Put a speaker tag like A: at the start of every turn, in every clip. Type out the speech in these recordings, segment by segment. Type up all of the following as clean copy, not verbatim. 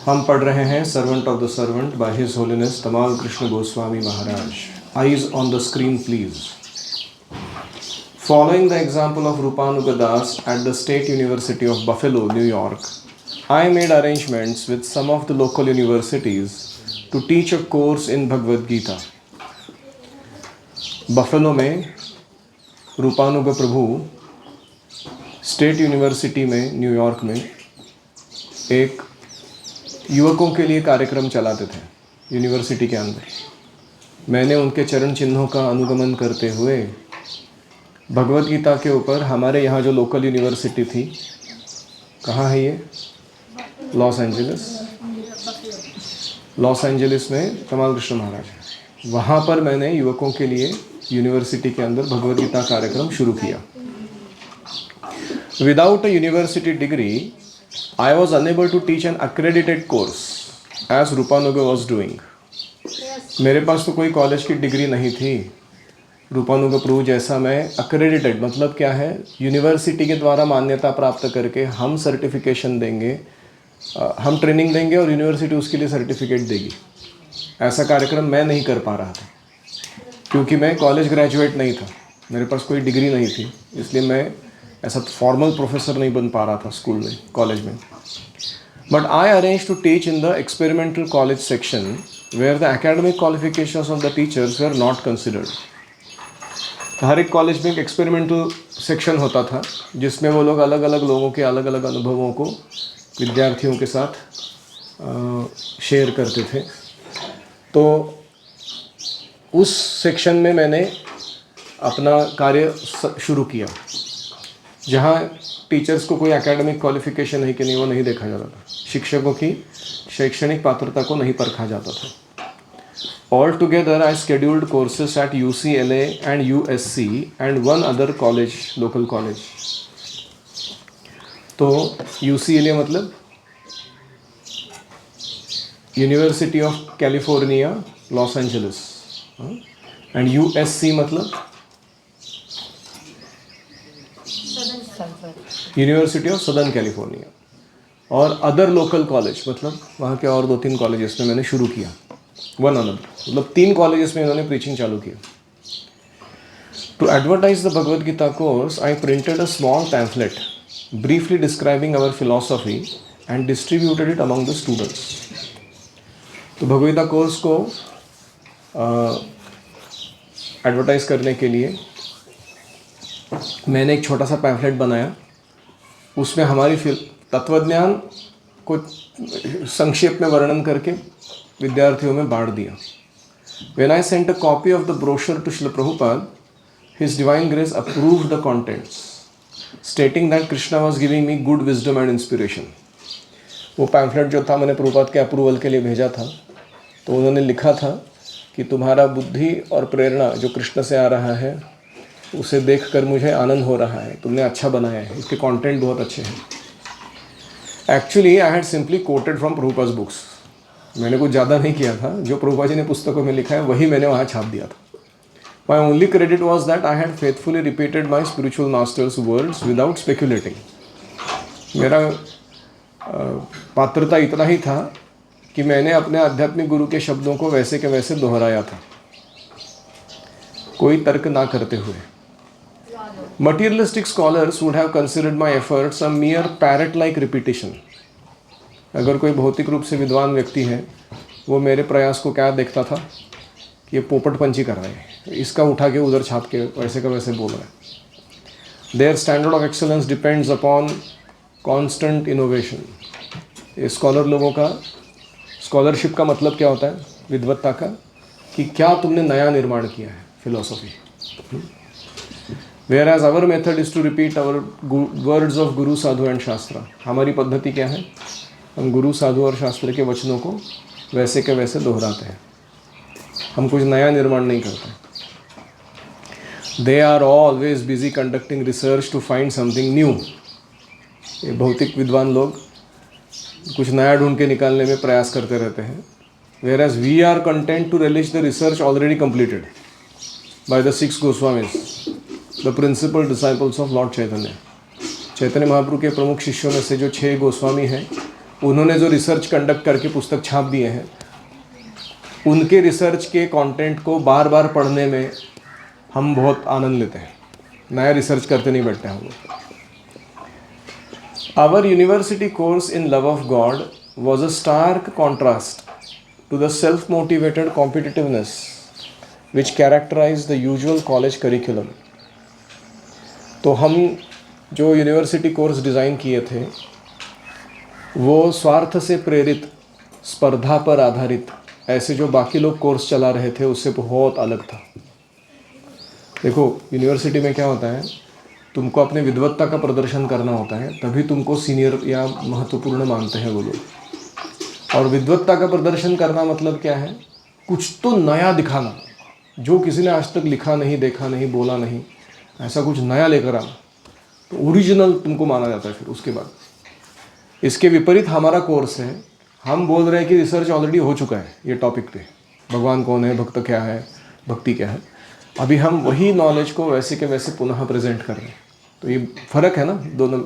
A: हम पढ़ रहे हैं servant of the servant by his holiness Tamal Krishna Goswami Maharaj. Eyes on the screen please. Following the example of Rupanuga Das at the State University of Buffalo, New York, I made arrangements with some of the local universities to teach a course in Bhagavad Gita. Buffalo में रूपानुग प्रभु state university में New York में एक युवकों के लिए कार्यक्रम चलाते थे यूनिवर्सिटी के अंदर. मैंने उनके चरण चिन्हों का अनुगमन करते हुए भगवद गीता के ऊपर हमारे यहाँ जो लोकल यूनिवर्सिटी थी, कहाँ है ये, लॉस एंजलिस में तमाल कृष्ण महाराज, वहाँ पर मैंने युवकों के लिए यूनिवर्सिटी के अंदर भगवद गीता कार्यक्रम शुरू किया. Without a university degree I was unable to teach an accredited course as Rupanuga was doing. मेरे पास तो कोई कॉलेज की डिग्री नहीं थी. रूपानुगा प्रभु जैसा मैं accredited मतलब क्या है, यूनिवर्सिटी के द्वारा मान्यता प्राप्त करके हम सर्टिफिकेशन देंगे, हम ट्रेनिंग देंगे और यूनिवर्सिटी उसके लिए सर्टिफिकेट देगी. ऐसा कार्यक्रम मैं नहीं कर पा रहा था क्योंकि मैं कॉलेज ग्रेजुएट नहीं था, मेरे पास कोई डिग्री नहीं थी, इसलिए मैं ऐसा फॉर्मल प्रोफेसर नहीं बन पा रहा था स्कूल में, कॉलेज में. But I arrange to teach in the experimental college section where the academic qualifications of the teachers were not considered. हर एक कॉलेज में एक एक्सपेरिमेंटल सेक्शन होता था जिसमें वो लोग अलग अलग लोगों के अलग अलग अनुभवों को विद्यार्थियों के साथ शेयर करते थे. तो उस सेक्शन में मैंने अपना कार्य शुरू किया जहाँ टीचर्स को कोई एकेडमिक क्वालिफिकेशन है कि नहीं वो नहीं देखा जाता था, शिक्षकों की शैक्षणिक पात्रता को नहीं परखा जाता था. All together I scheduled courses at UCLA and USC and one other college, local college. तो UCLA मतलब university of California Los Angeles, and USC मतलब यूनिवर्सिटी ऑफ सदर्न कैलिफोर्निया, और अदर लोकल कॉलेज मतलब वहाँ के और 2-3 कॉलेजेस में मैंने शुरू किया. वन अनदर मतलब 3 कॉलेजेस में इन्होंने प्रीचिंग चालू किया. To advertise the Bhagavad Gita course I printed a small pamphlet briefly describing our philosophy and distributed it among the students. तो भगवद गीता कोर्स को एडवर्टाइज करने के लिए मैंने एक छोटा सा पैम्फलेट बनाया. उसमें हमारी तत्वज्ञान को संक्षेप में वर्णन करके विद्यार्थियों में बांट दिया. When I sent a copy of the brochure to Srila Prabhupada, His Divine Grace approved the contents, stating that Krishna was giving me good wisdom and inspiration. वो पैम्फलेट जो था मैंने प्रभुपाद के अप्रूवल के लिए भेजा था, तो उन्होंने लिखा था कि तुम्हारा बुद्धि और प्रेरणा जो कृष्ण से आ रहा है उसे देखकर मुझे आनंद हो रहा है, तुमने अच्छा बनाया है, इसके कंटेंट बहुत अच्छे हैं. Actually I had simply coated from Prabhupada's books. मैंने कुछ ज़्यादा नहीं किया था, जो प्रभुपाद जी ने पुस्तकों में लिखा है वही मैंने वहाँ छाप दिया था. My only credit was that I had faithfully repeated my spiritual masters words without speculating. मेरा पात्रता इतना ही था कि मैंने अपने आध्यात्मिक गुरु के शब्दों को वैसे के वैसे दोहराया था, कोई तर्क ना करते हुए. Materialistic scholars would have considered my efforts a mere parrot-like repetition. अगर कोई भौतिक रूप से विद्वान व्यक्ति है वो मेरे प्रयास को क्या देखता था कि ये पोपट पंची कर रहे हैं, इसका उठा के उधर छाप के वैसे का वैसे बोल रहे हैं. Their standard of excellence depends upon constant innovation. ये स्कॉलर लोगों का, स्कॉलरशिप का मतलब क्या होता है, विद्वत्ता का, कि क्या तुमने नया निर्माण किया है, philosophy. Whereas our method is to repeat our words of Guru, Sadhu and Shastra. हमारी पद्धति क्या है, हम गुरु, साधु और शास्त्र के वचनों को वैसे के वैसे दोहराते हैं, हम कुछ नया निर्माण नहीं करते. They are always busy conducting research to find something new. ये भौतिक विद्वान लोग कुछ नया ढूंढ के निकालने में प्रयास करते रहते हैं. Whereas we are content to relish the research already completed by the 6 Goswamis, the principal disciples of Lord Chaitanya. Chaitanya Mahaprabhu के प्रमुख शिष्यों में से जो 6 गोस्वामी हैं उन्होंने जो रिसर्च कंडक्ट करके पुस्तक छाप दिए हैं, उनके रिसर्च के कंटेंट को बार बार पढ़ने में हम बहुत आनंद लेते हैं। नया रिसर्च करते नहीं बैठते हम लोग। Our university course in love of God was a stark contrast to the self motivated competitiveness which characterize the usual college curriculum. तो हम जो यूनिवर्सिटी कोर्स डिज़ाइन किए थे वो स्वार्थ से प्रेरित, स्पर्धा पर आधारित, ऐसे जो बाकी लोग कोर्स चला रहे थे उससे बहुत अलग था। देखो यूनिवर्सिटी में क्या होता है, तुमको अपने विद्वत्ता का प्रदर्शन करना होता है, तभी तुमको सीनियर या महत्वपूर्ण मानते हैं वो लोग। और विद्वत्ता का प्रदर्शन करना मतलब क्या है, कुछ तो नया दिखाना जो किसी ने आज तक लिखा नहीं, देखा नहीं, बोला नहीं, ऐसा कुछ नया लेकर आना, तो ओरिजिनल तुमको माना जाता है। फिर उसके बाद इसके विपरीत हमारा कोर्स है, हम बोल रहे हैं कि रिसर्च ऑलरेडी हो चुका है ये टॉपिक पे, भगवान कौन है, भक्त क्या है, भक्ति क्या है। अभी हम वही नॉलेज को वैसे के वैसे पुनः प्रेजेंट कर रहे हैं। तो ये फ़र्क है ना दोनों,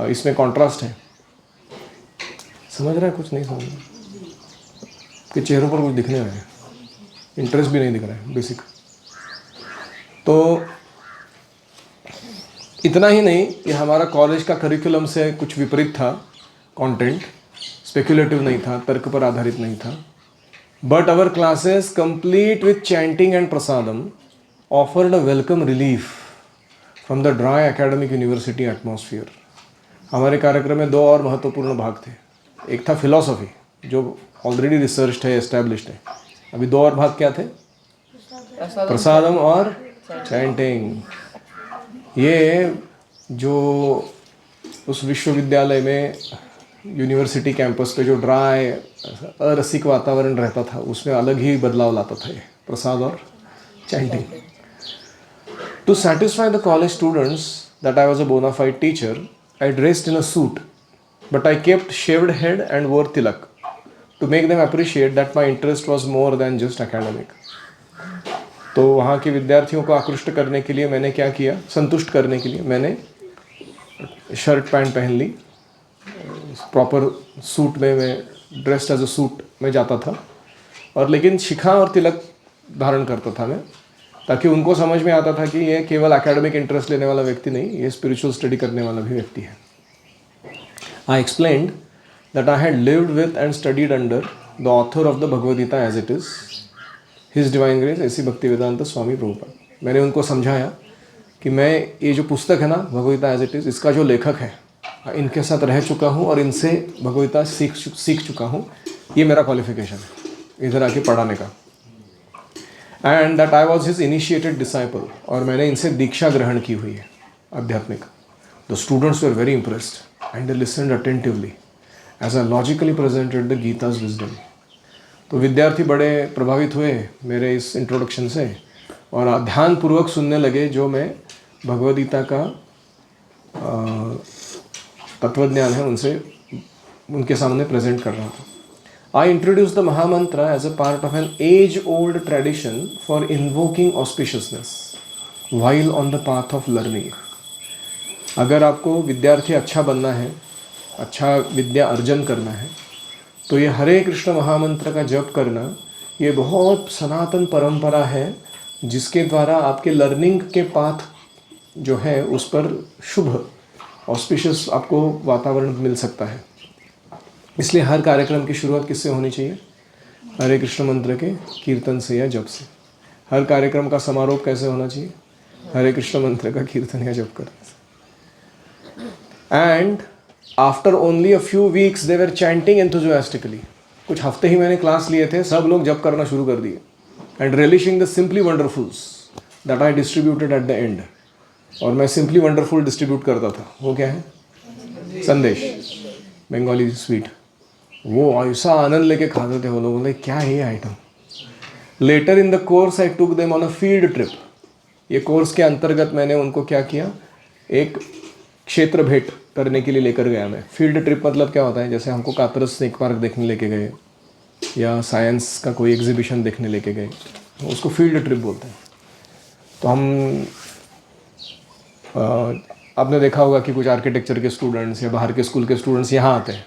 A: इसमें कॉन्ट्रास्ट है। समझ रहा है? कुछ नहीं समझ रहा कि चेहरों पर कुछ दिखने रहे हैं, इंटरेस्ट भी नहीं दिख रहा है बेसिक। तो इतना ही नहीं कि हमारा कॉलेज का करिकुलम से कुछ विपरीत था, कंटेंट स्पेक्युलेटिव नहीं था, तर्क पर आधारित नहीं था, but our classes complete with chanting and prasadam offered a welcome relief from the dry academic university atmosphere. हमारे कार्यक्रम में दो और महत्वपूर्ण भाग थे। एक था फिलॉसफी जो ऑलरेडी रिसर्च है, एस्टैब्लिश्ड है। अभी दो और भाग क्या थे? प्रसादम और चैंटिंग। ये जो उस विश्वविद्यालय में यूनिवर्सिटी कैंपस पे जो ड्राई अरसिक वातावरण रहता था उसमें अलग ही बदलाव लाता था ये प्रसाद और chanting. To satisfy the college students that I was a bona fide teacher, I dressed in a suit, but I kept shaved head and wore tilak to make them appreciate that my interest was more than just academic. तो वहाँ के विद्यार्थियों को आकृष्ट करने के लिए मैंने क्या किया, संतुष्ट करने के लिए मैंने शर्ट पैंट पहन ली, प्रॉपर सूट में, मैं ड्रेस्ड एज अ सूट में जाता था, और लेकिन शिखा और तिलक धारण करता था मैं, ताकि उनको समझ में आता था कि ये केवल एकेडमिक इंटरेस्ट लेने वाला व्यक्ति नहीं, ये स्पिरिचुअल स्टडी करने वाला भी व्यक्ति है। I explained that I had lived with and studied under the author of the Bhagavad Gita as it is, his divine grace A C Bhaktivedanta स्वामी प्रभुपाद। मैंने उनको समझाया कि मैं ये जो पुस्तक है ना Bhagavad Gita as it is, इसका जो लेखक है इनके साथ रह चुका हूँ और इनसे भगवद गीता सीख चुका हूँ, ये मेरा क्वालिफिकेशन है इधर आके पढ़ाने का। And that I was his initiated disciple, और मैंने इनसे दीक्षा ग्रहण की हुई है आध्यात्मिक। The students were very impressed and they listened attentively as I logically presented the Gita's wisdom. तो विद्यार्थी बड़े प्रभावित हुए मेरे इस इंट्रोडक्शन से और ध्यानपूर्वक सुनने लगे जो मैं भगवद गीता का तत्वज्ञान है उनसे उनके सामने प्रेजेंट कर रहा था। I introduced the Mahamantra as a part of an age-old tradition for invoking auspiciousness while on the path of learning. अगर आपको विद्यार्थी अच्छा बनना है, अच्छा विद्या अर्जन करना है, तो ये हरे कृष्ण महामंत्र का जप करना ये बहुत सनातन परंपरा है, जिसके द्वारा आपके लर्निंग के पाथ जो है उस पर शुभ ऑस्पिशियस आपको वातावरण मिल सकता है। इसलिए हर कार्यक्रम की शुरुआत किससे होनी चाहिए? हरे कृष्ण मंत्र के कीर्तन से या जप से। हर कार्यक्रम का समारोह कैसे होना चाहिए? हरे कृष्ण मंत्र का कीर्तन या जप करने से। And after only a few weeks they were chanting enthusiastically. कुछ हफ्ते ही मैंने क्लास लिए थे, सब लोग जप करना शुरू कर दिए। And relishing the simply wonderfuls that I distributed at the end. और मैं सिंपली वंडरफुल डिस्ट्रीब्यूट करता था। वो क्या है? संदेश, बंगाली स्वीट। वो ऐसा आनंद लेके खाते थे वो लोग, बोले क्या है ये item. Later in the course I took them on a field trip. ये कोर्स के अंतर्गत मैंने उनको क्या किया, एक क्षेत्र भेंट करने के लिए लेकर गया मैं। फील्ड ट्रिप मतलब क्या होता है, जैसे हमको कातरस स्नेक पार्क देखने लेके गए या साइंस का कोई एग्जीबिशन देखने लेके गए, उसको फील्ड ट्रिप बोलते हैं। तो हम आपने देखा होगा कि कुछ आर्किटेक्चर के स्टूडेंट्स या बाहर के स्कूल के स्टूडेंट्स यहाँ आते हैं,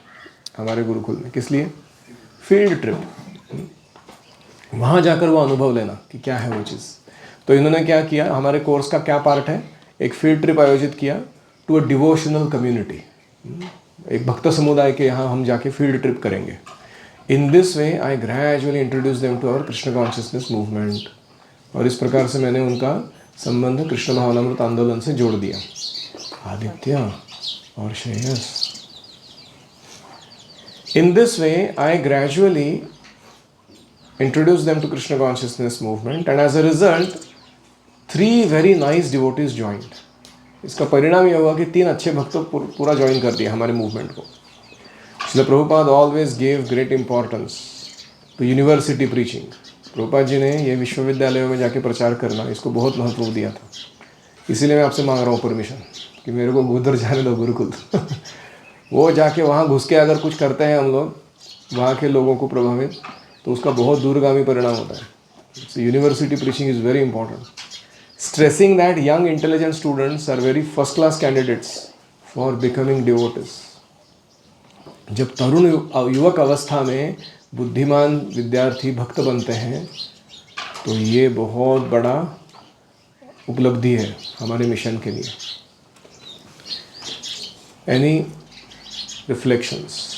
A: हमारे गुरुकुल में। किस लिए? फील्ड ट्रिप, वहाँ जाकर वो अनुभव लेना कि क्या है वो चीज़। तो इन्होंने क्या किया, हमारे कोर्स का क्या पार्ट है, एक फील्ड ट्रिप आयोजित किया टू अ डिवोशनल कम्युनिटी, एक भक्त समुदाय के यहाँ हम जाके फील्ड ट्रिप करेंगे। In this way I gradually introduce them to our Krishna consciousness movement. और इस प्रकार से मैंने उनका संबंध कृष्ण भावनामृत आंदोलन से जोड़ दिया। आदित्य और श्रेयस, इन this way I gradually introduced them to Krishna consciousness movement, and as a result 3 very nice devotees joined. इसका परिणाम यह हुआ कि 3 अच्छे भक्तों पूरा ज्वाइन कर दिया हमारे मूवमेंट को। Srila Prabhupada always gave great importance to university preaching. Prabhupada ji ने ये विश्वविद्यालयों में जाके प्रचार करना, इसको बहुत महत्व दिया था। इसीलिए मैं आपसे मांग रहा हूँ परमिशन कि मेरे को उधर जाने दो गुरुकुल। वो जाके वहाँ घुस के अगर कुछ करते हैं हम लोग, वहाँ के लोगों को प्रभावित, तो उसका बहुत दूरगामी परिणाम होता है। So university preaching is very important. Stressing that young intelligent students are very first class candidates for becoming devotees. जब तरुण युवक अवस्था में बुद्धिमान विद्यार्थी भक्त बनते हैं तो ये बहुत बड़ा उपलब्धि है हमारे मिशन के लिए। Any reflections?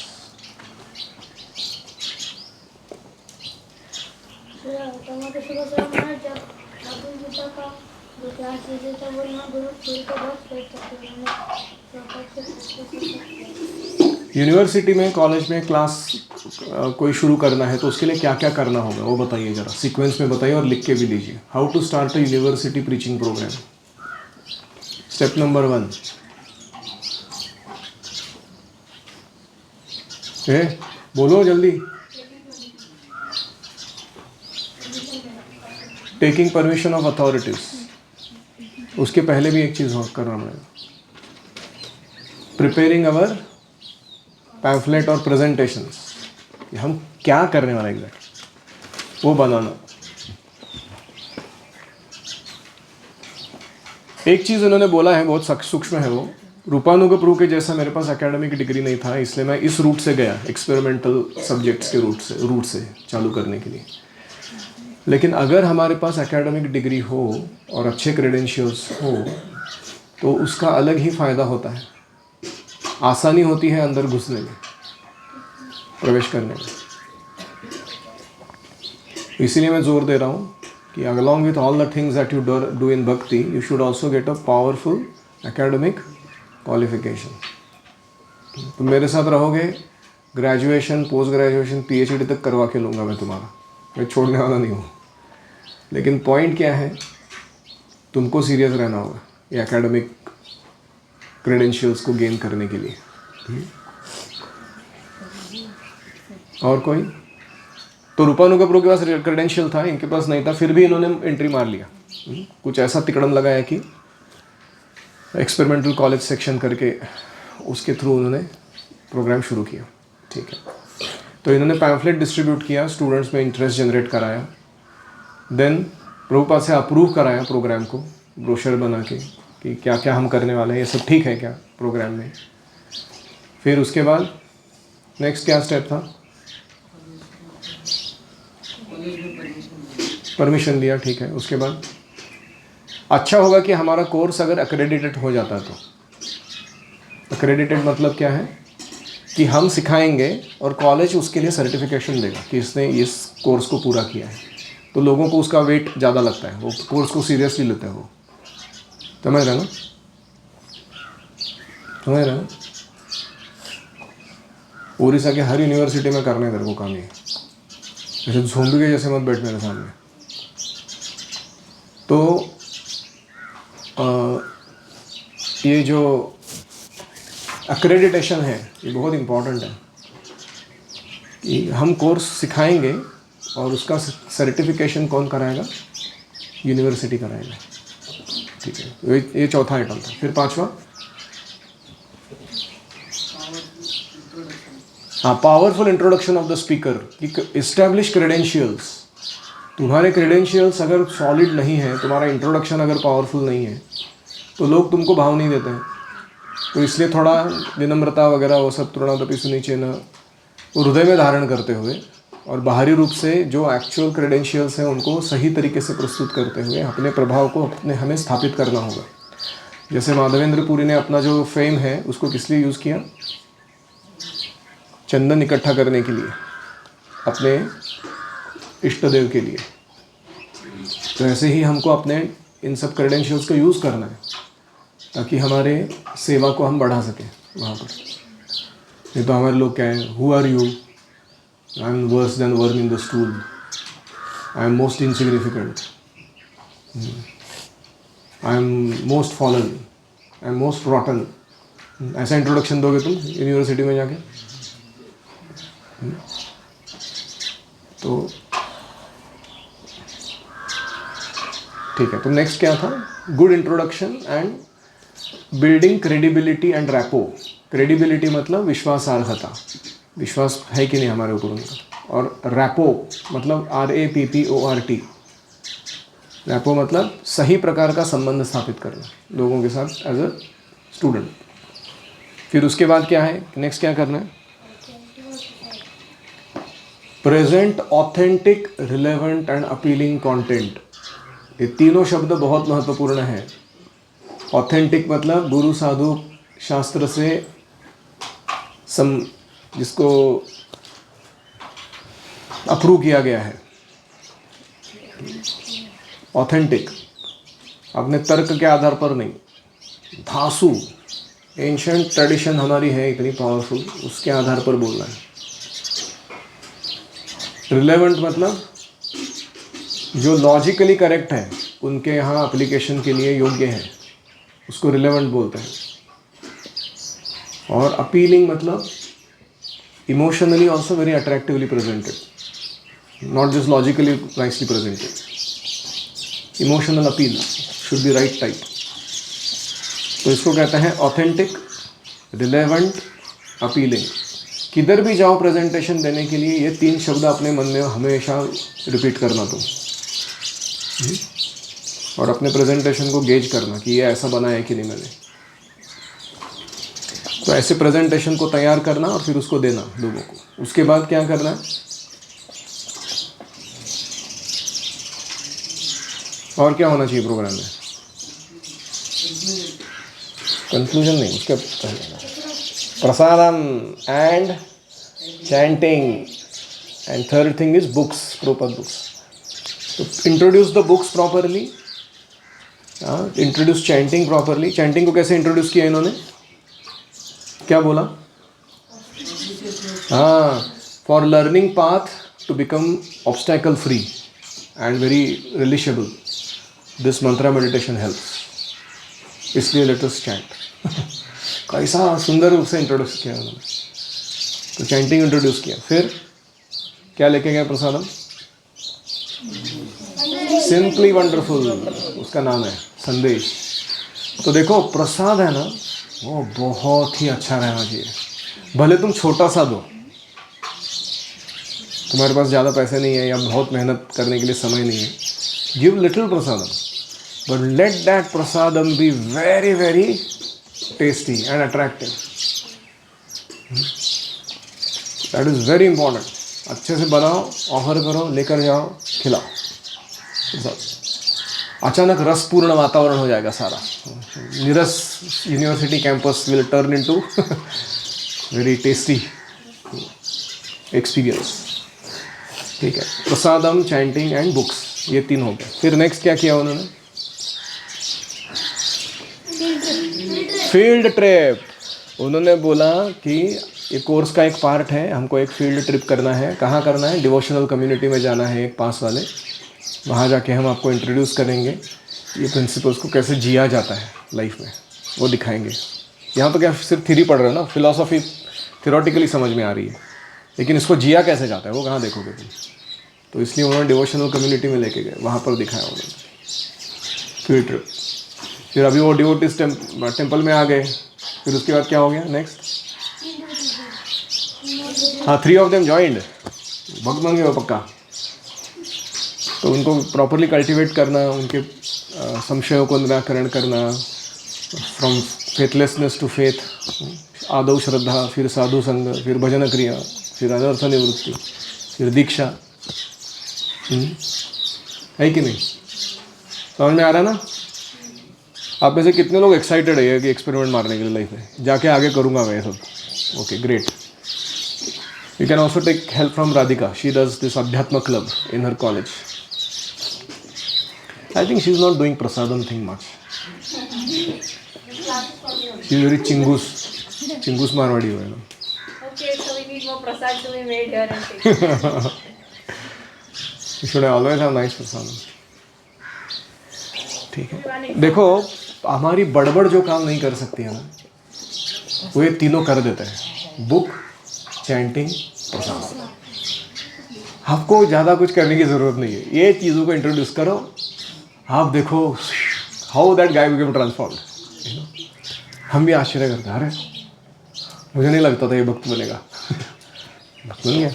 A: यूनिवर्सिटी में, कॉलेज में क्लास कोई शुरू करना है तो उसके लिए क्या क्या करना होगा वो बताइए ज़रा, सीक्वेंस में बताइए और लिख के भी दीजिए। How to start a university preaching programme. Step number 1, बोलो जल्दी। Taking permission of authorities. उसके पहले भी एक चीज़ और करना पड़ेगा, प्रिपेयरिंग अवर पैम्फलेट और प्रेजेंटेशंस, कि हम क्या करने वाले एग्जैक्ट वो बनाना। एक चीज़ उन्होंने बोला है, बहुत सूक्ष्म है वो, रूपानुग प्रभु के जैसा मेरे पास एकेडमिक डिग्री नहीं था, इसलिए मैं इस रूट से गया, एक्सपेरिमेंटल सब्जेक्ट्स के रूट से चालू करने के लिए। लेकिन अगर हमारे पास एकेडमिक डिग्री हो और अच्छे क्रेडेंशियल्स हो तो उसका अलग ही फ़ायदा होता है, आसानी होती है अंदर घुसने में, प्रवेश करने में। इसीलिए मैं जोर दे रहा हूँ कि along with all the things that you do in bhakti, you should also get a powerful academic qualification. तुम मेरे साथ रहोगे, ग्रेजुएशन, पोस्ट ग्रेजुएशन, PhD तक करवा के लूँगा मैं तुम्हारा, मैं छोड़ने वाला नहीं हूँ। लेकिन पॉइंट क्या है, तुमको सीरियस रहना होगा ये एकेडमिक क्रेडेंशियल्स को गेन करने के लिए। और कोई? तो रूपानुग प्रभु के पास क्रेडेंशियल था, इनके पास नहीं था, फिर भी इन्होंने एंट्री मार लिया। कुछ ऐसा तिकड़म लगाया कि एक्सपेरिमेंटल कॉलेज सेक्शन करके उसके थ्रू उन्होंने प्रोग्राम शुरू किया। ठीक है, तो इन्होंने पैम्फलेट डिस्ट्रीब्यूट किया, स्टूडेंट्स में इंटरेस्ट जनरेट कराया, देन प्रभुपाद से अप्रूव कराया प्रोग्राम को, ब्रोशर बना के कि क्या क्या हम करने वाले हैं, ये सब ठीक है क्या प्रोग्राम में। फिर उसके बाद नेक्स्ट क्या स्टेप था? परमिशन लिया, ठीक है। उसके बाद अच्छा होगा कि हमारा कोर्स अगर अक्रेडिटेड हो जाता तो, अक्रेडिटेड मतलब क्या है कि हम सिखाएंगे और कॉलेज उसके लिए सर्टिफिकेशन देगा कि इसने इस कोर्स को पूरा किया है, तो लोगों को उसका वेट ज़्यादा लगता है, वो कोर्स को सीरियसली लेते हैं। वो समझ रहे ना, समझ रहे ना? उड़ीसा के हर यूनिवर्सिटी में करना है तेरे को काम, ये जैसे झोंबी के जैसे मत बैठ मेरे सामने। तो ये जो अक्रेडिटेशन है ये बहुत इम्पॉर्टेंट है कि हम कोर्स सिखाएंगे और उसका सर्टिफिकेशन कौन कराएगा? यूनिवर्सिटी कराएगा। ठीक है, ये चौथा आइटम था। फिर पांचवा, हाँ, powerful introduction of the speaker कि इस्टेब्लिश क्रेडेंशियल्स। तुम्हारे क्रेडेंशियल्स अगर सॉलिड नहीं है, तुम्हारा इंट्रोडक्शन अगर पावरफुल नहीं है तो लोग तुमको भाव नहीं देते हैं। तो इसलिए थोड़ा विनम्रता वगैरह वो सब, तुरणादपि सुनिचेन, हृदय में धारण करते हुए और बाहरी रूप से जो एक्चुअल क्रेडेंशियल्स हैं उनको सही तरीके से प्रस्तुत करते हुए अपने प्रभाव को हमें स्थापित करना होगा। जैसे माधवेंद्र पुरी ने अपना जो फेम है उसको किस लिए यूज़ किया? चंदन इकट्ठा करने के लिए, अपने इष्ट देव के लिए। तो ऐसे ही हमको अपने इन सब क्रेडेंशियल्स को यूज़ करना है ताकि हमारे सेवा को हम बढ़ा सकें वहाँ पर। नहीं तो हमारे लोग क्या हैं, who are you, I am worse than worm in the stool, I am most insignificant, I am most fallen, I am most rotten. ऐसा इंट्रोडक्शन दोगे तुम यूनिवर्सिटी में जाके? तो ठीक है, तो नेक्स्ट क्या था? Good introduction and building credibility and rapport. Credibility मतलब विश्वासार्हता, विश्वास है कि नहीं हमारे ऊपर उनका। और रैपो मतलब RAPPORT। रैपो मतलब सही प्रकार का संबंध स्थापित करना लोगों के साथ एज अ स्टूडेंट। फिर उसके बाद क्या है, नेक्स्ट क्या करना है? Present authentic, relevant and appealing content. ये तीनों शब्द बहुत महत्वपूर्ण हैं। ऑथेंटिक मतलब गुरु साधु शास्त्र से जिसको अप्रूव किया गया है। ऑथेंटिक अपने तर्क के आधार पर नहीं, धासु एंशंट ट्रेडिशन हमारी है इतनी पावरफुल, उसके आधार पर बोलना है। रिलेवेंट मतलब जो लॉजिकली करेक्ट है, उनके यहाँ एप्लीकेशन के लिए योग्य है, उसको रिलेवेंट बोलते हैं। और अपीलिंग मतलब emotionally also very attractively presented, not just logically nicely presented. Emotional appeal should be right type. तो इसको कहते हैं ऑथेंटिक, रिलेवेंट, अपीलिंग। किधर भी जाओ प्रेजेंटेशन देने के लिए ये तीन शब्द अपने मन में हमेशा रिपीट करना तुम। और अपने प्रेजेंटेशन को गेज करना कि ये ऐसा बना है कि नहीं मैंने। तो ऐसे प्रेजेंटेशन को तैयार करना और फिर उसको देना लोगों को। उसके बाद क्या करना है? और क्या होना चाहिए प्रोग्राम में? कंक्लूजन नहीं, उसके पहले prasadam and chanting and third thing is books, proper books. तो introduce the books properly, introduce chanting properly. Chanting को कैसे इंट्रोड्यूस किया इन्होंने? क्या बोला? हाँ, for learning path to become obstacle free and very relishable, this mantra meditation helps. इसलिए let us chant. कैसा सुंदर रूप से इंट्रोड्यूस किया उन्होंने। तो चैंटिंग इंट्रोड्यूस किया, फिर क्या लेके गए प्रसादम? सिंपली वंडरफुल, उसका नाम है संदेश। तो देखो प्रसाद है ना, वो बहुत ही अच्छा रहना चाहिए। भले तुम छोटा सा दो, तुम्हारे पास ज़्यादा पैसे नहीं है या बहुत मेहनत करने के लिए समय नहीं है, give little prasadam, but let that prasadam be very very tasty and attractive. That is very important. अच्छे से बनाओ, ऑफर करो, लेकर जाओ, खिलाओ। अचानक रसपूर्ण वातावरण हो जाएगा सारा। निरस university campus will turn into very tasty experience. ठीक है, प्रसादम, चैंटिंग एंड बुक्स, ये तीन हो गए। फिर नेक्स्ट क्या किया उन्होंने? Field trip. उन्होंने बोला कि ये कोर्स का एक पार्ट है, हमको एक फील्ड ट्रिप करना है। कहाँ करना है? डिवोशनल कम्युनिटी में जाना है, एक पास वाले। वहाँ जाके हम आपको इंट्रोड्यूस करेंगे, ये प्रिंसिपल्स को कैसे जिया जाता है लाइफ में, वो दिखाएंगे। यहाँ तो क्या सिर्फ थ्योरी पढ़ रहे हो ना, फिलॉसफी थियोरेटिकली समझ में आ रही है, लेकिन इसको जिया कैसे जाता है वो कहाँ देखोगे तुम। तो इसलिए उन्होंने डिवोशनल कम्युनिटी में लेके गए, वहाँ पर दिखाया उन्होंने फील्ड ट्रिप। फिर अभी वो डिवोटिस टेम्पल में आ गए। फिर उसके बाद क्या हो गया नेक्स्ट? हाँ, 3 of them joined, भक्त बन गए वो पक्का। तो उनको प्रॉपरली कल्टिवेट करना, उनके संशयों को निराकरण करना, फ्रॉम फेथलेसनेस टू फेथ, आदौ श्रद्धा, फिर साधु संग, फिर भजन क्रिया, फिर अनर्थ निवृत्ति, फिर दीक्षा। है कि नहीं? समझ में आ रहा है ना? आप में से कितने लोग एक्साइटेड है कि एक्सपेरिमेंट मारने के लिए लाइफ में, जाके आगे करूँगा मैं ये सब? Okay, great. You can also take help from Radhika. She does this Adhyatma club in her college. I think she's not doing prasadam thing much. She's very chingus marwadi ho.
B: Okay, so we need more prasad to be made here and take.
A: You should always have nice prasadam. ठीक है, देखो हमारी बड़बड़ जो काम नहीं कर सकती है ना, वो ये तीनों कर देते हैं: बुक, चैंटिंग, प्रसाद। आपको ज़्यादा कुछ करने की ज़रूरत नहीं है, ये चीज़ों को इंट्रोड्यूस करो, आप देखो how that guy became transformed. हम भी आश्चर्य करते हैं, अरे मुझे नहीं लगता था ये भक्त बनेगा। भक्त बन गया।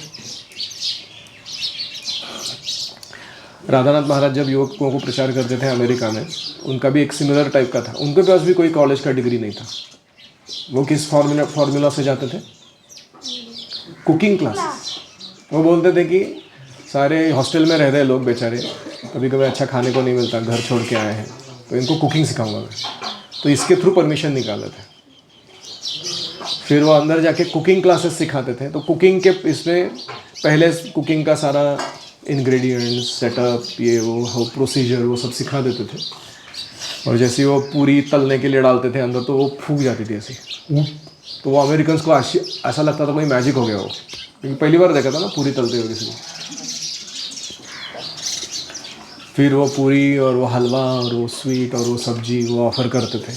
A: राधानाथ महाराज जब युवकों को प्रचार करते थे अमेरिका में, उनका भी एक सिमिलर टाइप का था। उनके पास भी कोई कॉलेज का डिग्री नहीं था। वो किस फॉर्मूला से जाते थे? Cooking classes. वो बोलते थे कि सारे हॉस्टल में रह रहे लोग बेचारे, कभी कभी अच्छा खाने को नहीं मिलता, घर छोड़ के आए हैं, तो इनको कुकिंग सिखाऊंगा मैं। तो इसके थ्रू परमिशन निकाले थे। फिर वो अंदर जाके कुकिंग क्लासेस सिखाते थे। तो कुकिंग के इसमें पहले कुकिंग का सारा इंग्रेडिएंट्स, सेटअप, ये वो प्रोसीजर वो सब सिखा देते थे। और जैसे वो पूरी तलने के लिए डालते थे अंदर, तो वो फूक जाती थी ऐसे। तो वो अमेरिकन को ऐसा लगता था कोई मैजिक हो गया वो, क्योंकि पहली बार देखा था ना पूरी तलते हुए किसी को। फिर वो पूरी और वो हलवा और वो स्वीट और वो सब्जी वो ऑफ़र करते थे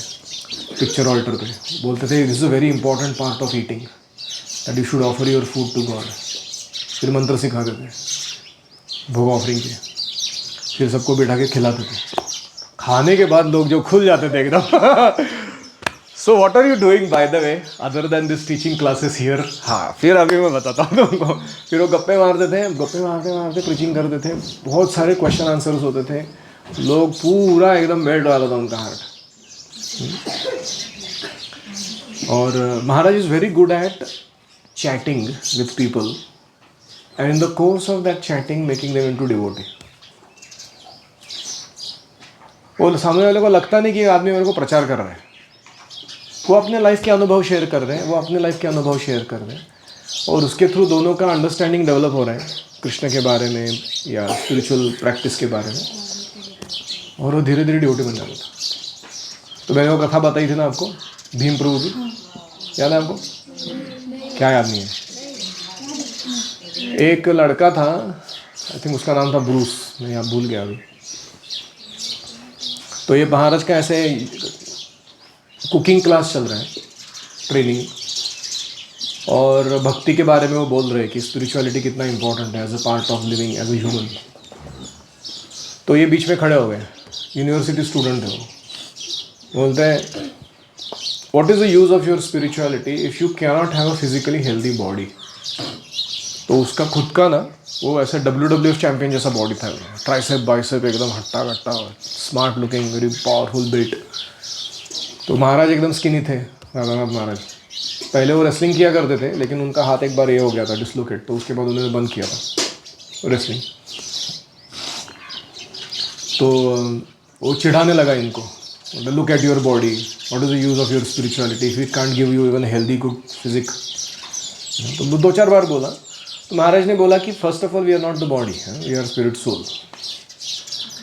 A: पिक्चर ऑल्टर पे। बोलते थे this is a very important part of eating, that you should offer your food to God. फिर मंत्र सिखाते थे भोग ऑफरिंग के। फिर सबको बिठा के खिलाते थे। खाने के बाद लोग जो खुल जाते थे एकदम। So what are you doing by the way other than this teaching classes here? हाँ, फिर अभी मैं बताता हूँ तुमको। फिर वो गप्पे मारते थे, गप्पे मारते मारते प्रीचिंग करते थे। बहुत सारे क्वेश्चन आंसर्स होते थे। लोग पूरा एकदम मेल्ट वाला था उनका हार्ट। और Maharaj is very good at chatting with people and in the course of that chatting making them into devotee. वो सामने वाले को लगता नहीं कि ये आदमी मेरे को प्रचार कर रहा है। वो अपने लाइफ के अनुभव शेयर कर रहे हैं, और उसके थ्रू दोनों का अंडरस्टैंडिंग डेवलप हो रहा है कृष्ण के बारे में या स्पिरिचुअल प्रैक्टिस के बारे में, और वो धीरे धीरे डिवोटी बन जाता था। तो मैंने वो कथा बताई थी ना आपको, भीम प्रभु की, याद है आपको? क्या याद नहीं है? एक लड़का था, आई थिंक उसका नाम था ब्रूस, मैं यहाँ भूल गया अभी। तो ये महाराज का ऐसे कुकिंग क्लास चल रहा है, ट्रेनिंग, और भक्ति के बारे में वो बोल रहे हैं कि स्पिरिचुअलिटी कितना इंपॉर्टेंट है as a part of living as a human. तो ये बीच में खड़े हो गए, यूनिवर्सिटी स्टूडेंट है वो। बोलते हैं what is the use of your spirituality if you can not have a physically healthy body. तो उसका खुद का ना वो ऐसे WWF चैम्पियन जैसा बॉडी था, ट्राइसेप बाइसेप एकदम हट्टा कट्टा, smart looking, very powerful built. तो महाराज एकदम स्किनी थे, राधानाथ महाराज। पहले वो रेसलिंग किया करते थे, लेकिन उनका हाथ एक बार ये हो गया था डिसलोकेट, तो उसके बाद उन्होंने बंद किया था रेसलिंग। तो वो चिढ़ाने लगा इनको, look at your body, what is the use of your spirituality if it can't give you even healthy good physique. तो 2-4 बार बोला। तो महाराज ने बोला कि first of all we are not the body, we are spirit soul,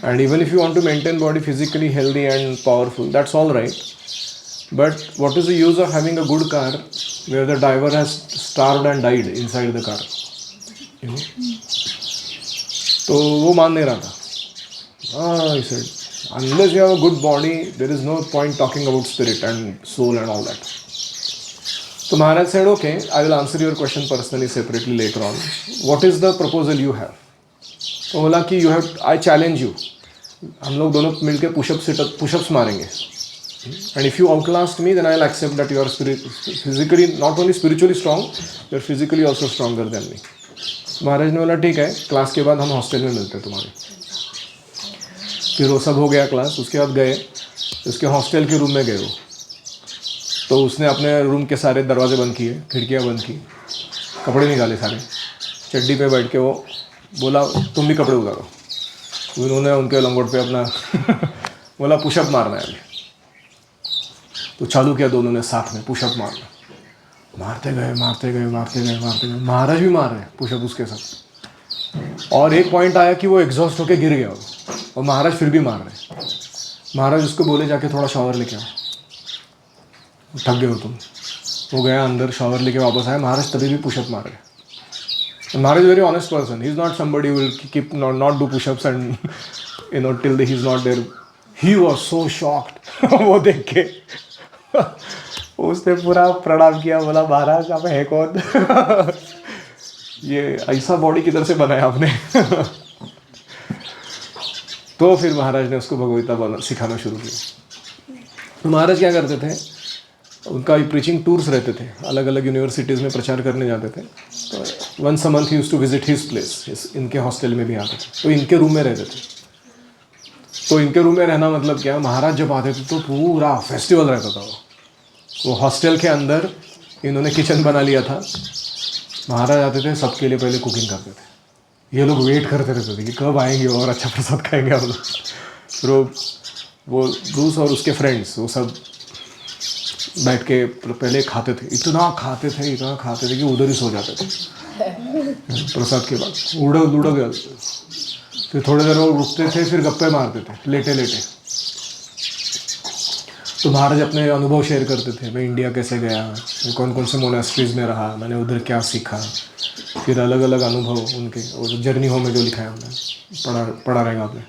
A: and even if you want to maintain body physically healthy and powerful, that's all right, but what is the use of having a good car where the driver has starved and died inside the car? तो वो मान नहीं रहा था। he said, unless you have a good body, there is no point talking about spirit and soul and all that. So Maharaj said, okay, I will answer your question personally, separately later on. What is the proposal you have? तो बोला कि you have, I challenge you. हम लोग दोनों मिलके pushups मारेंगे. And if you outlast me, then I'll accept that you are physically, not only spiritually strong, you are physically also stronger than me. महाराज ने बोला ठीक है, क्लास के बाद हम हॉस्टल में मिलते हैं तुम्हारे। फिर वो सब हो गया क्लास, उसके बाद गए उसके हॉस्टल के रूम में गए वो। तो उसने अपने रूम के सारे दरवाजे बंद किए, खिड़कियाँ बंद की, कपड़े निकाले सारे, चड्डी पे बैठ के वो बोला तुम भी कपड़े उतारो। उन्होंने उनके लंगोट पे अपना बोला पुशअप मारना है अभी। तो चालू किया दोनों ने साथ में पुशअप मारना, मारते गए मारते गए मारते गए मारते गए, महाराज भी मार रहे हैं पुशअप उसके साथ। और एक पॉइंट आया कि वो एग्जॉस्ट होके गिर गया और महाराज फिर भी मार रहे। महाराज उसको बोले जाके थोड़ा शावर लेके आओ, थक गए हो तुम। वो गया अंदर, शावर लेके वापस आया, महाराज तभी भी पुशअप मार रहे। Maharaj very honest person, he is not somebody will keep not do pushups and till he is not there. He was so shocked वो देख के। उसने पूरा प्रणाम किया, बोला महाराज आप है कौन? ये ऐसा बॉडी किधर से बनाया आपने? तो फिर महाराज ने उसको भगवद्गीता सिखाना शुरू किया। तो महाराज क्या करते थे, उनका प्रीचिंग टूर्स रहते थे, अलग अलग यूनिवर्सिटीज़ में प्रचार करने जाते थे। तो वंस अ मंथ ही used to visit his place, इनके हॉस्टल में भी आते थे, तो इनके रूम में रहते थे। तो इनके रूम में रहना मतलब क्या, महाराज जब आते थे तो पूरा फेस्टिवल रहता था। वो हॉस्टल के अंदर इन्होंने किचन बना लिया था, महाराज आते थे सबके लिए पहले कुकिंग करते थे। ये लोग वेट करते रहते थे कि कब आएंगे और अच्छा प्रसाद खाएंगे हम लोग। फिर वो ब्रूस और उसके फ्रेंड्स वो सब बैठ के पहले खाते थे, इतना खाते थे कि उधर ही सो जाते थे प्रसाद के बाद, उड़ गए। फिर थोड़ी देर वो रुकते थे, फिर गप्पे मारते थे लेटे लेटे। तो महाराज अपने अनुभव शेयर करते थे, मैं इंडिया कैसे गया, मैं कौन कौन से मोनास्ट्रीज में रहा, मैंने उधर क्या सीखा। फिर अलग अलग अनुभव उनके, वो जर्नी हो में जो लिखा है उन्होंने पढ़ा रहेगा आपने।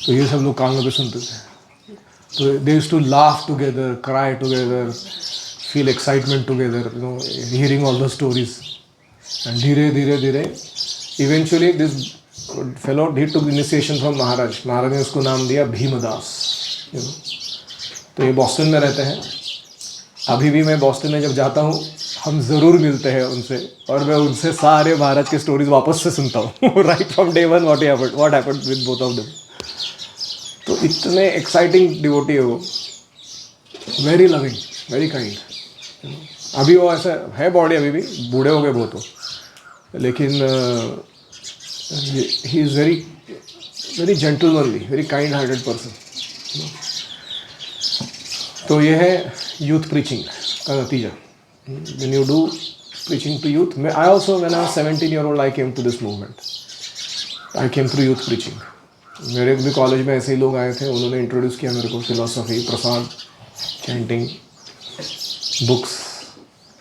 A: तो ये सब लोग कान में सुनते थे। तो they used to laugh together, cry together, feel excitement together, hearing all the stories. And धीरे धीरे धीरे eventually this fellow he took initiation from Maharaj. Maharaj ने उसको नाम दिया भीमदास। तो ये बॉस्टन में रहते हैं। अभी भी मैं बॉस्टन में जब जाता हूँ हम ज़रूर मिलते हैं उनसे, और मैं उनसे सारे महाराज के स्टोरीज वापस से सुनता हूँ right from day one what happened with both of them. तो इतने एक्साइटिंग डिवोटी है वो, वेरी लविंग, वेरी काइंड। अभी वो ऐसा है बॉडी, अभी भी बूढ़े हो गए बहुत हो, लेकिन he is very very gentlemanly, very kind hearted person. तो ये है यूथ प्रीचिंग का नतीजा। When you do preaching to youth, I also, when I was 17-year-old, I came to this movement. I came through youth preaching. मेरे भी college में ऐसे ही लोग आए थे, उन्होंने इंट्रोड्यूस किया मेरे को फिलोसफी, प्रसाद, चैंटिंग, बुक्स।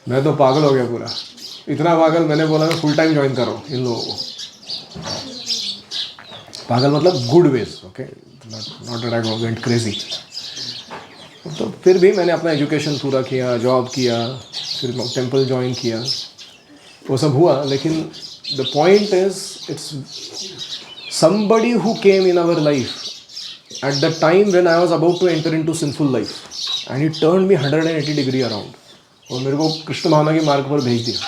A: मैं तो पागल हो गया पूरा, इतना पागल, मैंने बोला मैं फुल टाइम ज्वाइन कर रहा हूँ इन लोगों को। पागल मतलब good ways, okay, not that I went crazy. तो फिर भी मैंने अपना एजुकेशन पूरा किया, जॉब किया, फिर टेम्पल ज्वाइन किया, वो सब हुआ। लेकिन the point is, it's somebody who came in our life at the time when I was about to enter into sinful life, and he turn me 180 degree around, और मेरे को कृष्ण भावना के मार्ग पर भेज दिया।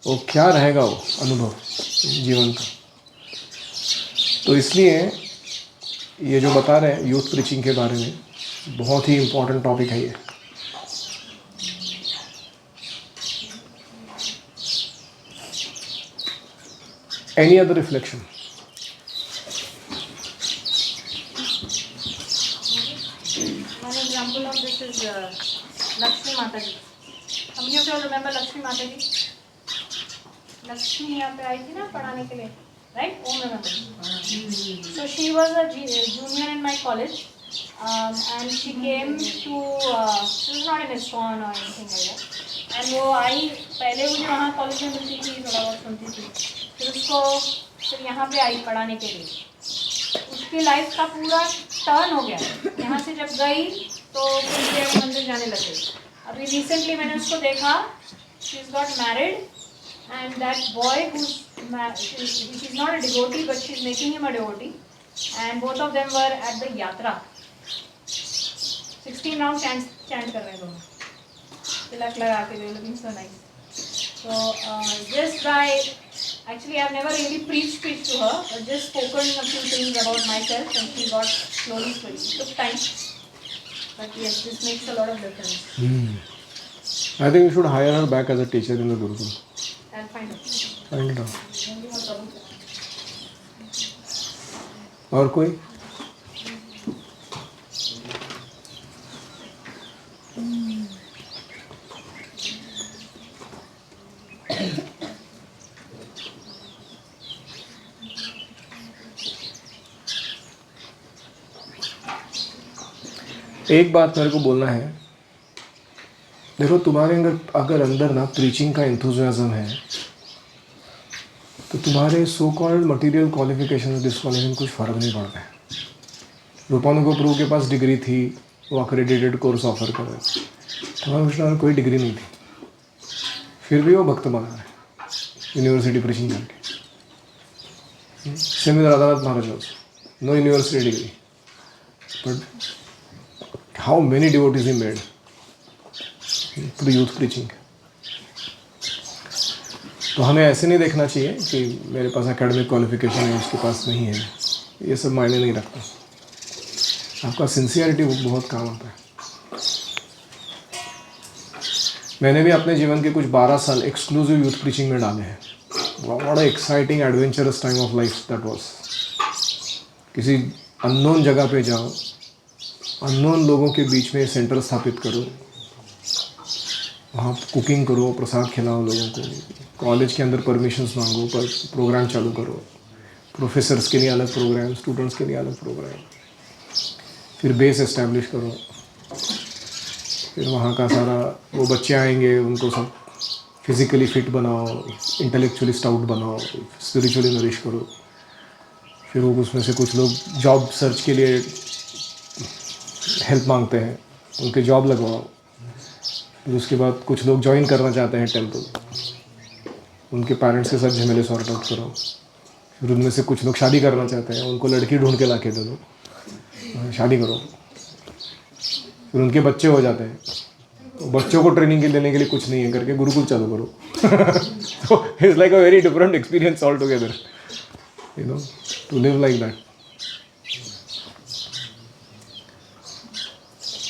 A: वो क्या रहेगा वो अनुभव जीवन का। तो इसलिए ये जो बता रहे हैं यूथ प्रीचिंग के बारे में, बहुत ही इम्पोर्टेंट टॉपिक है ये। Any other reflection?
B: One example of this is Lakshmi Mata ji. How many of you all remember Lakshmi Mata ji? Lakshmi यहाँ पे आई थी ना पढ़ाने के लिए, right? Oh, remember. So she was a junior in my college. And she came to, she was not in ISKCON or anything like that. And वो आई, पहले मुझे वहाँ कॉलेज में मिलती थी, थोड़ा बहुत सुनती थी, फिर उसको फिर यहाँ पे आई पढ़ाने के लिए। उसकी लाइफ का पूरा टर्न हो गया। यहाँ से जब गई तो फिर मंदिर जाने लग गई। अभी रिसेंटली मैंने उसको देखा, she is got married, and that boy she is not a devotee but she is making him a devotee, and both of them were at the यात्रा। 16 राउंड चैंट कर रहे हैं दोनों, तिलक लगा के, looking so nice. So just by, actually I've never really preached to her, but just spoken a few things about myself, and she got slowly. It took time, but yes, this makes a lot of difference.
A: I think we should hire her back as a teacher in the Gurukul.
B: I'll find out.
A: Find it out. और कोई? एक बात मेरे को बोलना है, देखो तुम्हारे अगर अंदर ना प्रीचिंग का एंथुजियाज्म है तो तुम्हारे so called material qualification disqualification कुछ फ़र्क नहीं पड़ता है। रूपानुगो प्रभु के पास डिग्री थी, वो अक्रेडिटेड कोर्स ऑफर कर रहे थे, तुम्हारे कृष्णा में कोई डिग्री नहीं थी, फिर भी वो भक्त बना है यूनिवर्सिटी प्रीचिंग करके। Same with Radhanath Maharaj also, no university degree, but how many devotees he made through youth preaching. तो हमें ऐसे नहीं देखना चाहिए कि मेरे पास एकेडमिक क्वालिफिकेशन है, उसके पास नहीं है, ये सब मायने नहीं रखता। आपका सिंसियरिटी बहुत काम आता है। मैंने भी अपने जीवन के कुछ 12 साल एक्सक्लूसिव यूथ प्रीचिंग में डाले हैं। What a exciting adventurous time of life that was. किसी अननोन जगह पे जाओ, अननोन लोगों के बीच में सेंटर स्थापित करो, वहाँ कुकिंग करो, प्रसाद खिलाओ लोगों को, कॉलेज के अंदर परमिशंस मांगो, पर प्रोग्राम चालू करो, प्रोफेसर्स के लिए अलग प्रोग्राम, स्टूडेंट्स के लिए अलग प्रोग्राम, फिर बेस एस्टेब्लिश करो, फिर वहाँ का सारा वो बच्चे आएंगे, उनको सब फिज़िकली फिट बनाओ, इंटेलेक्चुअली स्टाउट बनाओ, स्पिरिचुअली नरिश करो, फिर वो उसमें से कुछ लोग जॉब सर्च के लिए हेल्प मांगते हैं, उनके जॉब लगवाओ, फिर उसके बाद कुछ लोग ज्वाइन करना चाहते हैं टेम्पल, उनके पेरेंट्स के साथ झमेले सॉर्ट आउट करो, फिर उनमें से कुछ लोग शादी करना चाहते हैं, उनको लड़की ढूंढ के ला के दे दो, शादी करो, फिर उनके बच्चे हो जाते हैं, तो बच्चों को ट्रेनिंग देने के लिए कुछ नहीं है करके गुरुकुल चालू करो। तो it's like a very different experience all together, you know, to live like that.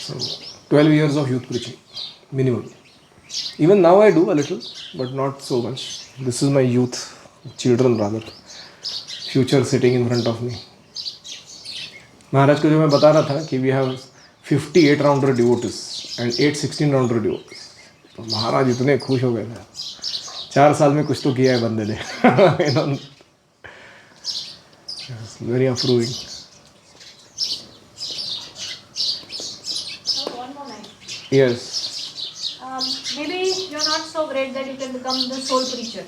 A: So 12 years of youth preaching minimum. Even now I do a little, but not so much. This is my youth, children rather, future sitting in front of me. महाराज को जो मैं बता रहा था कि we have 58 rounder devotees and 8 16 rounder devotees, तो महाराज इतने खुश हो गए थे। 4 साल में कुछ तो किया है बंदे ने। Very approving. Yes.
B: Maybe you're not so great that you can become the sole preacher,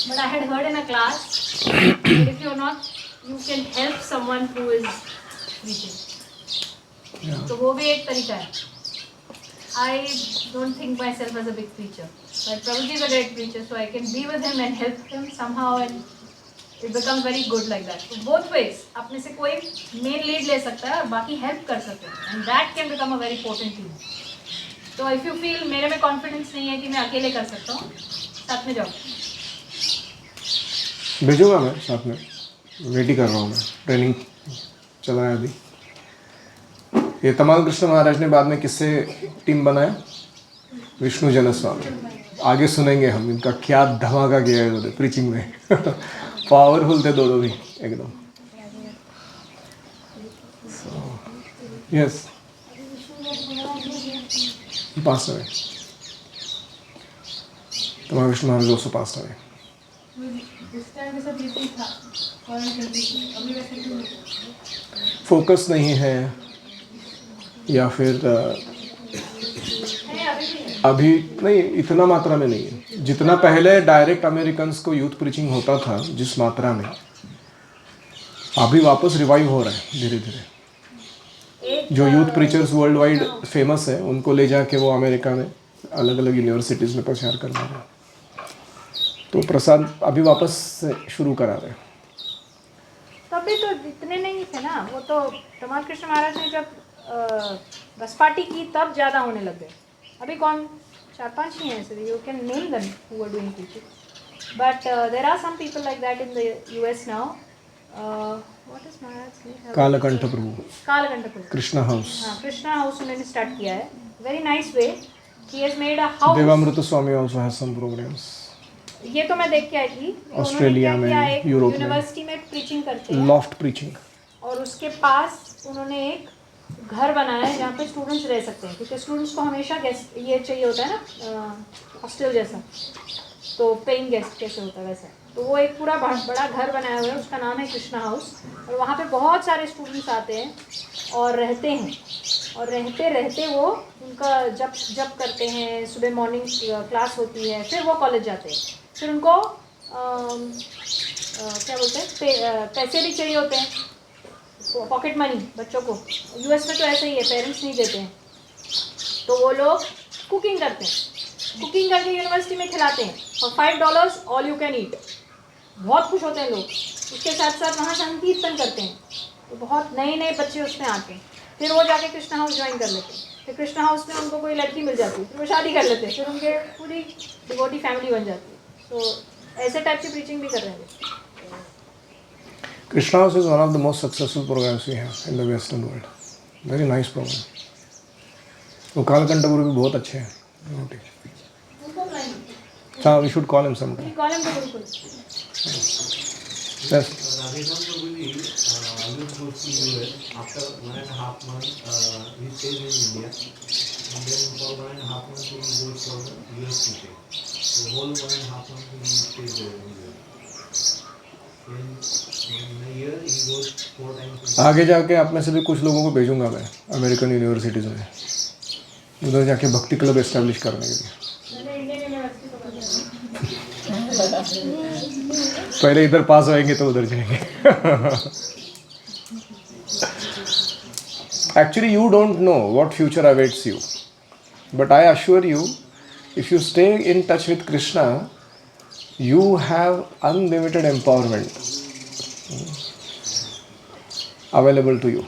B: but I had heard in a class that if you're not, you can help someone who is preaching.
A: Yeah.
B: तो वो भी एक तरीका है। I don't think myself as a big preacher, but Prabhuji is a great preacher, so I can be with him and help him somehow, and it becomes very good like that. So both ways, अपने से कोई main lead ले सकता है और बाकी help कर सकते हैं, and that can become a very potent team. तो इफ़ यू फील मेरे में कॉन्फिडेंस नहीं है कि मैं अकेले कर सकता हूँ, साथ में जाओ।
A: भेजूंगा मैं साथ में, वेट ही कर रहा हूँ मैं, ट्रेनिंग चल रहा है अभी। ये तमाल कृष्ण महाराज ने बाद में किससे टीम बनाया? विष्णु जनस्वामी। आगे सुनेंगे हम इनका क्या धमाका किया है उन्होंने प्रीचिंग में। पावरफुल थे दोनों भी एकदम। Yes, passed away. Tama Vishnu Maharaj also passed away. Focus नहीं है या फिर अभी नहीं, इतना मात्रा में नहीं है जितना पहले डायरेक्ट अमेरिकन्स को यूथ प्रीचिंग होता था जिस मात्रा में, अभी वापस रिवाइव हो रहा है धीरे धीरे। जो youth preachers world wide famous है उनको ले जाके वो अमेरिका में अलग अलग यूनिवर्सिटीज़ में प्रचार कर रहे हैं, तो प्रसाद अभी वापस से शुरू करा रहे हैं।
B: तभी तो इतने नहीं थे ना, वो तो तमाल कृष्ण महाराज ने जब बसपाटी की तब ज़्यादा होने लग गए। अभी कौन 4-5 ही हैं ऐसे, you can name them who are doing teaching, but there are some people like that in the US now. What is Maharaj's name?
A: Kalakantha Prabhu,
B: Kalakantha Prabhu,
A: Krishna House.
B: हाँ, कृष्णा हाउस उन्होंने स्टार्ट किया है। Very nice way, he has made a house.
A: Devamrita Swami also has some programs.
B: ये तो मैं देख के आई थी। उन्होंने
A: ऑस्ट्रेलिया
B: क्या किया,
A: में,
B: एक
A: यूरोप में
B: यूनिवर्सिटी में प्रीचिंग करते हैं
A: लॉफ्ट प्रीचिंग।
B: और उसके पास उन्होंने एक घर बनाया है जहाँ पे स्टूडेंट्स रह सकते हैं, क्योंकि स्टूडेंट्स को हमेशा गेस्ट ये चाहिए होता है ना, हॉस्टल जैसा, तो पेइंग गेस्ट कैसे होता है वैसा। तो वो एक पूरा बड़ा घर बनाया हुआ है, उसका नाम है कृष्णा हाउस, और वहाँ पे बहुत सारे स्टूडेंट्स आते हैं और रहते हैं, और रहते रहते वो उनका जब करते हैं, सुबह मॉर्निंग क्लास होती है, फिर वो कॉलेज जाते हैं, फिर उनको क्या बोलते हैं, पैसे भी चाहिए होते हैं, पॉकेट मनी बच्चों को। यूएस में तो ऐसे ही है, पेरेंट्स नहीं देते हैं, तो वो लोग कुकिंग करते हैं, कुकिंग करके यूनिवर्सिटी में खिलाते हैं और $5 ऑल यू कैन ईट। बहुत खुश होते हैं लोग। उसके साथ साथ वहाँ संकीर्तन करते हैं, तो बहुत नए नए बच्चे उसमें आते हैं, फिर वो जाके कृष्णा हाउस ज्वाइन कर लेते हैं, फिर कृष्णा हाउस में उनको कोई लड़की मिल जाती है, फिर वो शादी कर लेते हैं, फिर उनके पूरी डिवोटी फैमिली बन जाती है। तो ऐसे टाइप की प्रीचिंग भी कर रहे हैं।
A: Krishna House is one of the most successful programs we have in the Western world. Very nice program. वो कालकंठपुर भी बहुत अच्छे हैं। हाँ, we should call him sometime.
B: Call him to gurukul.
A: Yes.
C: Radhekant Prabhuji, Ayush goes to US. After 1.5 months, he stays in India. And then for 1.5 months, he goes for the US teaching. So whole 1.5 months, he stays there in US. In a year, he goes 4 times.
A: आगे जाके आप में से भी कुछ लोगों को भेजूंगा मैं अमेरिकन यूनिवर्सिटीज़ में, उधर जाके भक्ति क्लब एस्टेब्लिश करने के लिए।
B: मैंने इंडियन यूनिवर्सिटी को
A: पहले इधर पास होएंगे तो उधर जाएंगे। Actually, you don't know what future awaits you, but I assure you, if you stay in touch with Krishna, you have unlimited empowerment available to you.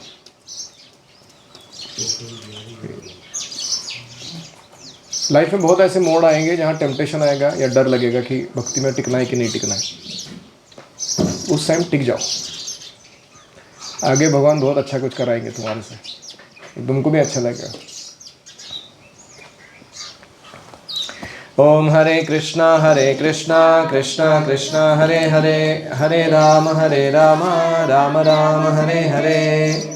A: Life में बहुत ऐसे मोड़ आएंगे जहाँ टेम्पटेशन आएगा या डर लगेगा कि भक्ति में टिकना है कि नहीं टिकना है। उस टाइम टिक जाओ, आगे भगवान बहुत अच्छा कुछ कराएंगे तुम्हारे से, तुमको भी अच्छा लगेगा। ओम हरे कृष्णा कृष्णा कृष्णा हरे हरे, हरे राम राम राम हरे हरे।